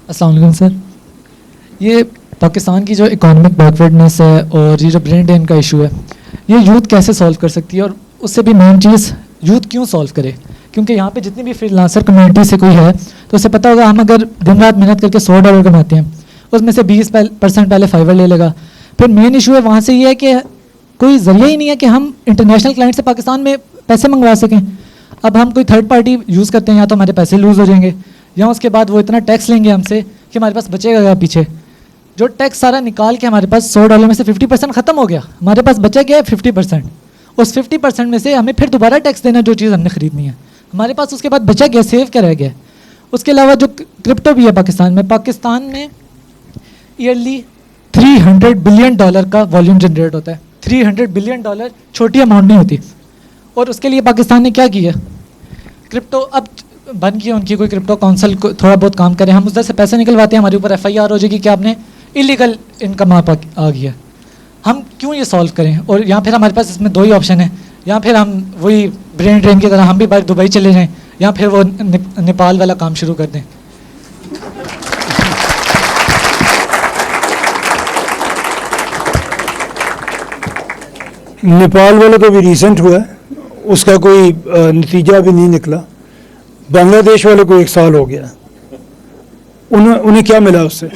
السلام علیکم سر. یہ پاکستان کی جو اکانومک بیکورڈنیس ہے اور یہ جو برین ڈرین کا ایشو ہے یہ یوتھ کیسے سالو کر سکتی ہے, اور اس سے بھی مین چیز یوتھ کیوں سالو کرے؟ کیونکہ یہاں پہ جتنی بھی فری لانسر کمیونٹی سے کوئی ہے تو اسے پتہ ہوگا ہم اگر دن رات محنت کر کے $100 کماتے ہیں اس میں سے 20% پہلے فائیور لے لے گا. پھر مین ایشو ہے وہاں سے یہ ہے کہ کوئی ذریعہ ہی نہیں ہے کہ ہم انٹرنیشنل کلائنٹ سے پاکستان میں پیسے منگوا سکیں. اب ہم کوئی تھرڈ پارٹی یوز کرتے ہیں یا تو ہمارے پیسے لوز ہو جائیں گے یا اس کے بعد وہ اتنا ٹیکس لیں گے ہم سے کہ ہمارے پاس بچے گا پیچھے. جو ٹیکس سارا نکال کے ہمارے پاس $100 میں سے 50% ختم ہو گیا, ہمارے پاس بچے گیا 50%. اس 50% میں سے ہمیں پھر دوبارہ ٹیکس دینا جو چیز ہم نے خریدنی ہے ہمارے پاس اس کے بعد بچا گیا, سیو کیا رہ گیا. اس کے علاوہ جو کرپٹو بھی ہے پاکستان میں ایئرلی $300 بلین کا والیوم جنریٹ ہوتا ہے. $300 بلین چھوٹی اماؤنٹ نہیں ہوتی. اور اس کے لیے پاکستان نے کیا کیا, کرپٹو اب بن گئی ان کی کوئی کرپٹو کونسل تھوڑا بہت کام کرے, ہم ادھر سے پیسے نکلواتے ہیں, ہمارے اوپر FIR ہو جائے گی کہ آپ نے ایلیگل انکم آ گیا. ہم کیوں یہ سالو کریں؟ اور یا پھر ہمارے پاس اس میں 2 ہی آپشن ہیں, یا پھر ہم وہی برین ڈرین کی طرح ہم بھی باہر دبئی چلے جائیں یا پھر وہ نیپال والا کام شروع کر دیں. نیپال والا تو ابھی ریسنٹ ہوا ہے, اس کا کوئی نتیجہ بھی نہیں نکلا. بنگلہ دیش والے کو 1 سال ہو گیا, انہیں کیا ملا اس سے؟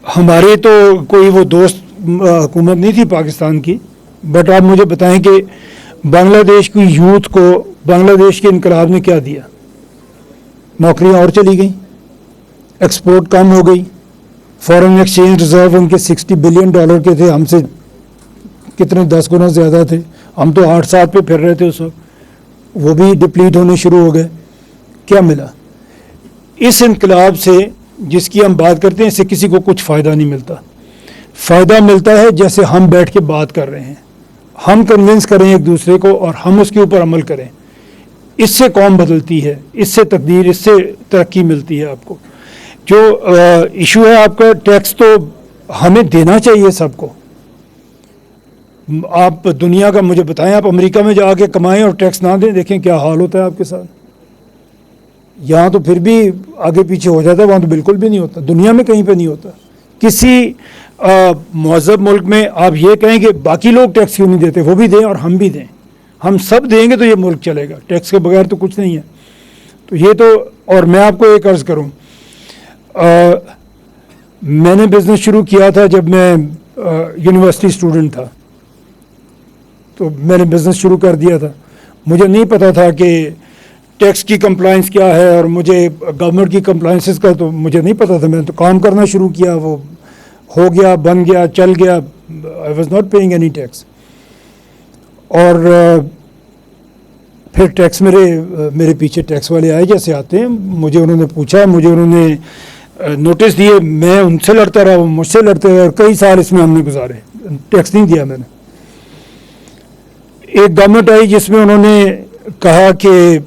ہمارے تو کوئی وہ دوست حکومت نہیں تھی پاکستان کی, بٹ آپ مجھے بتائیں کہ بنگلہ دیش کی یوتھ کو بنگلہ دیش کے انقلاب نے کیا دیا؟ نوکریاں اور چلی گئیں, ایکسپورٹ کم ہو گئی, فارن ایکسچینج ریزرو ان کے $60 بلین کے تھے, ہم سے کتنے 10 گنا زیادہ تھے. ہم تو 8-7 پہ پھر رہے تھے اس وقت, وہ بھی ڈپلیٹ ہونے شروع ہو گئے. کیا ملا اس انقلاب سے جس کی ہم بات کرتے ہیں؟ اس سے کسی کو کچھ فائدہ نہیں ملتا. فائدہ ملتا ہے جیسے ہم بیٹھ کے بات کر رہے ہیں, ہم کنونس کریں ایک دوسرے کو اور ہم اس کے اوپر عمل کریں. اس سے قوم بدلتی ہے, اس سے تقدیر, اس سے ترقی ملتی ہے آپ کو. جو ایشو ہے آپ کا ٹیکس, تو ہمیں دینا چاہیے سب کو. آپ دنیا کا مجھے بتائیں, آپ امریکہ میں جا کے کمائیں اور ٹیکس نہ دیں, دیکھیں کیا حال ہوتا ہے آپ کے ساتھ. یہاں تو پھر بھی آگے پیچھے ہو جاتا ہے, وہاں تو بالکل بھی نہیں ہوتا. دنیا میں کہیں پہ نہیں ہوتا. کسی مہذب ملک میں آپ یہ کہیں کہ باقی لوگ ٹیکس کیوں نہیں دیتے, وہ بھی دیں اور ہم بھی دیں. ہم سب دیں گے تو یہ ملک چلے گا. ٹیکس کے بغیر تو کچھ نہیں ہے. تو یہ تو, اور میں آپ کو ایک عرض کروں, میں نے بزنس شروع کیا تھا جب میں یونیورسٹی اسٹوڈنٹ تھا, تو میں نے بزنس شروع کر دیا تھا. مجھے نہیں پتا تھا کہ ٹیکس کی کمپلائنس کیا ہے, اور مجھے گورنمنٹ کی کمپلائنسز کا تو مجھے نہیں پتا تھا. میں نے تو کام کرنا شروع کیا, وہ ہو گیا, بن گیا, چل گیا. I was not paying any tax. اور پھر ٹیکس میرے پیچھے ٹیکس والے آئے جیسے آتے ہیں, مجھے انہوں نے پوچھا, مجھے انہوں نے نوٹس دیے, میں ان سے لڑتا رہا, وہ مجھ سے لڑتے رہے, اور کئی سال اس میں ہم نے گزارے, ٹیکس نہیں دیا میں نے. ایک گورنمنٹ آئی جس میں انہوں نے کہا کہ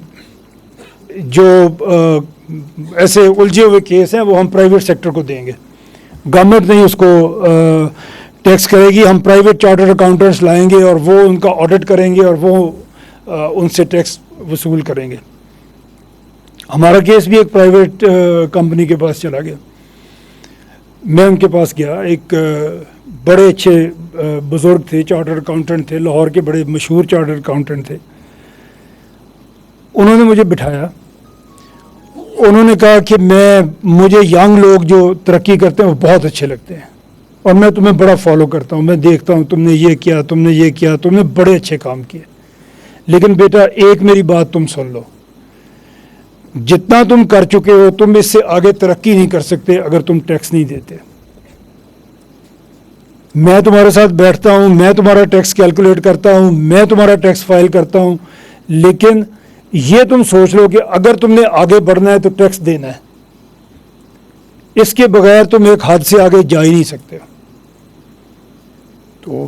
جو ایسے الجھے ہوئے کیس ہیں وہ ہم پرائیویٹ سیکٹر کو دیں گے, گورنمنٹ نہیں اس کو ٹیکس کرے گی, ہم پرائیویٹ چارٹرڈ اکاؤنٹنٹس لائیں گے اور وہ ان کا آڈٹ کریں گے اور وہ ان سے ٹیکس وصول کریں گے. ہمارا کیس بھی ایک پرائیویٹ کمپنی کے پاس چلا گیا. میں ان کے پاس گیا, ایک بڑے اچھے بزرگ تھے, چارٹرڈ اکاؤنٹنٹ تھے, لاہور کے بڑے مشہور چارٹرڈ اکاؤنٹنٹ تھے. انہوں نے مجھے بٹھایا, انہوں نے کہا کہ مجھے ینگ لوگ جو ترقی کرتے ہیں وہ بہت اچھے لگتے ہیں, اور میں تمہیں بڑا فالو کرتا ہوں, میں دیکھتا ہوں تم نے یہ کیا, تم نے یہ کیا, تم نے بڑے اچھے کام کیے, لیکن بیٹا ایک میری بات تم سن لو, جتنا تم کر چکے ہو تم اس سے آگے ترقی نہیں کر سکتے اگر تم ٹیکس نہیں دیتے. میں تمہارے ساتھ بیٹھتا ہوں, میں تمہارا ٹیکس کیلکولیٹ کرتا ہوں, میں تمہارا ٹیکس فائل کرتا ہوں, لیکن یہ تم سوچ لو کہ اگر تم نے آگے بڑھنا ہے تو ٹیکس دینا ہے, اس کے بغیر تم ایک حد سے آگے جا ہی نہیں سکتے. تو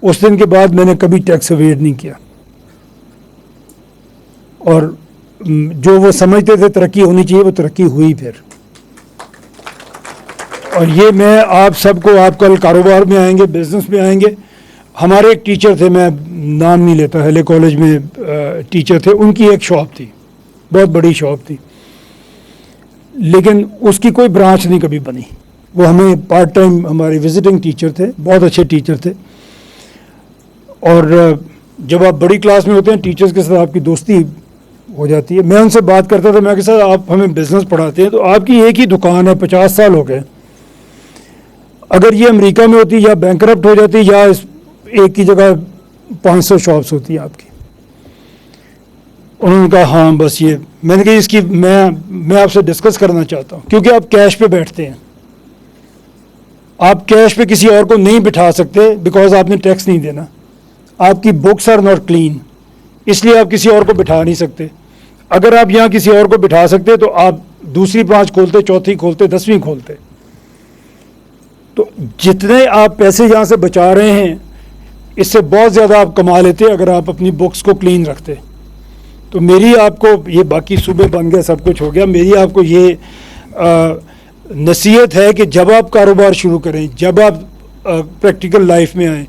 اس دن کے بعد میں نے کبھی ٹیکس اویڈ نہیں کیا, اور جو وہ سمجھتے تھے ترقی ہونی چاہیے وہ ترقی ہوئی پھر. اور یہ میں آپ سب کو, آپ کل کاروبار میں آئیں گے, بزنس میں آئیں گے. ہمارے ایک ٹیچر تھے, میں نام نہیں لیتا, ہیلے کالج میں ٹیچر تھے, ان کی ایک شاپ تھی, بہت بڑی شاپ تھی. لیکن اس کی کوئی برانچ نہیں کبھی بنی. وہ ہمیں پارٹ ٹائم ہمارے وزٹنگ ٹیچر تھے, بہت اچھے ٹیچر تھے. اور جب آپ بڑی کلاس میں ہوتے ہیں ٹیچرز کے ساتھ آپ کی دوستی ہو جاتی ہے. میں ان سے بات کرتا تھا, میں کہ سر آپ ہمیں بزنس پڑھاتے ہیں تو آپ کی ایک ہی دکان ہے, 50 سال ہو گئے, اگر یہ امریکہ میں ہوتی یا بینکرپٹ ہو جاتی یا ایک کی جگہ 500 شاپس ہوتی ہیں آپ کی. انہوں نے کہا ہاں بس یہ, میں نے کہا اس کی میں آپ سے ڈسکس کرنا چاہتا ہوں, کیونکہ آپ کیش پہ بیٹھتے ہیں, آپ کیش پہ کسی اور کو نہیں بٹھا سکتے بیکاز آپ نے ٹیکس نہیں دینا. آپ کی بکس آر ناٹ کلین, اس لیے آپ کسی اور کو بٹھا نہیں سکتے. اگر آپ یہاں کسی اور کو بٹھا سکتے تو آپ دوسری برانچ کھولتے, چوتھی کھولتے, 10ویں کھولتے. تو جتنے آپ پیسے یہاں سے بچا رہے ہیں اس سے بہت زیادہ آپ کما لیتے اگر آپ اپنی بکس کو کلین رکھتے. تو میری آپ کو یہ, باقی صوبے بن گیا, سب کچھ ہو گیا, میری آپ کو یہ نصیحت ہے کہ جب آپ کاروبار شروع کریں, جب آپ پریکٹیکل لائف میں آئیں,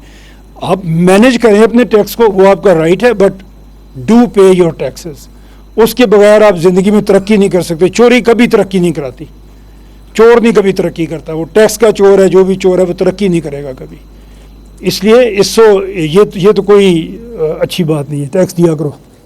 آپ مینیج کریں اپنے ٹیکس کو, وہ آپ کا رائٹ ہے, but do pay your taxes. اس کے بغیر آپ زندگی میں ترقی نہیں کر سکتے. چوری کبھی ترقی نہیں کراتی, چور نہیں کبھی ترقی کرتا, وہ ٹیکس کا چور ہے, جو بھی چور ہے وہ ترقی نہیں کرے گا کبھی. اس لیے یہ تو کوئی اچھی بات نہیں ہے, ٹیکس دیا کرو.